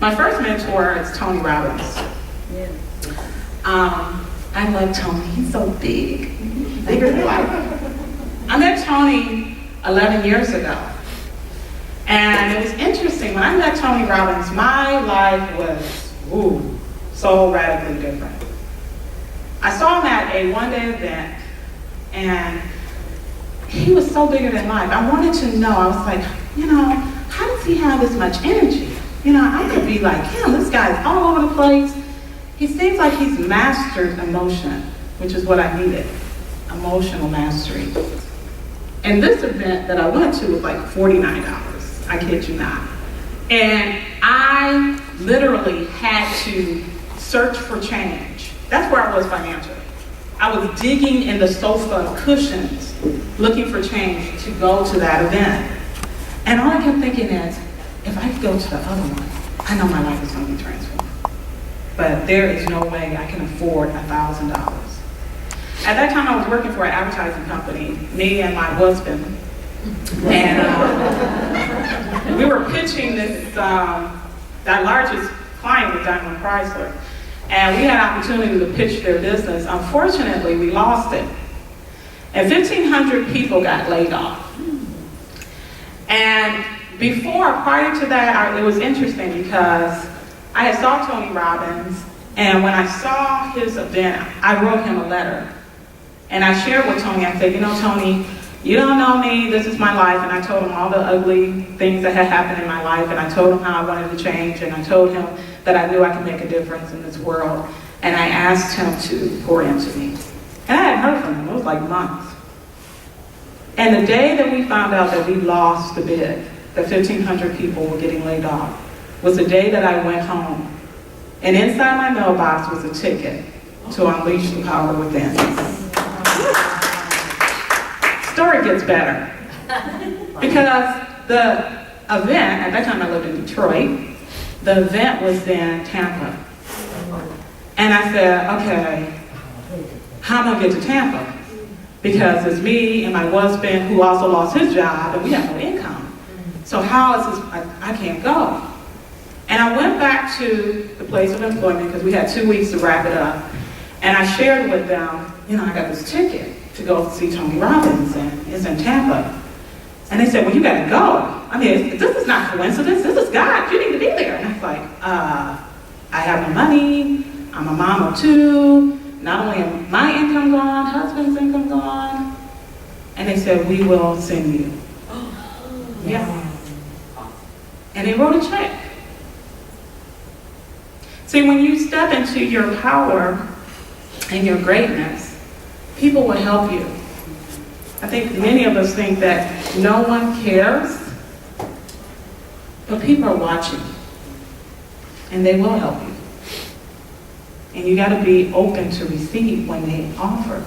My first mentor is Tony Robbins. Yeah. I love Tony. He's so big, bigger than life. I met Tony 11 years ago. And it was interesting. When I met Tony Robbins, my life was, so radically different. I saw him at a one-day event, and he was so bigger than life. I wanted to know, I was like, how does he have this much energy? I could be like him. This guy's all over the place. He seems like he's mastered emotion, which is what I needed, emotional mastery. And this event that I went to was like $49, I kid you not. And I literally had to search for change. That's where I was financially. I was digging in the sofa cushions, looking for change to go to that event. And all I kept thinking is, if I go to the other one, I know my life is going to be transformed. But there is no way I can afford $1,000. At that time, I was working for an advertising company, me and my husband. And we were pitching this, our largest client was Daimler Chrysler. And we had an opportunity to pitch their business. Unfortunately, we lost it. And 1,500 people got laid off. And prior to that, it was interesting because I had saw Tony Robbins, and when I saw his event, I wrote him a letter. And I shared with Tony, I said, Tony, you don't know me, this is my life. And I told him all the ugly things that had happened in my life, and I told him how I wanted to change, and I told him that I knew I could make a difference in this world. And I asked him to pour into me. And I hadn't heard from him, it was like months. And the day that we found out that we lost the bid, that 1,500 people were getting laid off, was the day that I went home. And inside my mailbox was a ticket to unleash the power within. Story gets better. Because the event, at that time I lived in Detroit, the event was in Tampa. And I said, okay, how am I going to get to Tampa? Because it's me and my husband who also lost his job, and we have no income. So how is this, I can't go. And I went back to the place of employment because we had 2 weeks to wrap it up. And I shared with them, I got this ticket to go see Tony Robbins, and it's in Tampa. And they said, well, you got to go. I mean, this is not coincidence. This is God. You need to be there. And I was like, I have no money. I'm a mom of two. Not only am my income gone, husband's income gone. And they said, we will send you. Yeah. And they wrote a check. See, when you step into your power and your greatness, people will help you. I think many of us think that no one cares, but people are watching, and they will help you. And you got to be open to receive when they offer.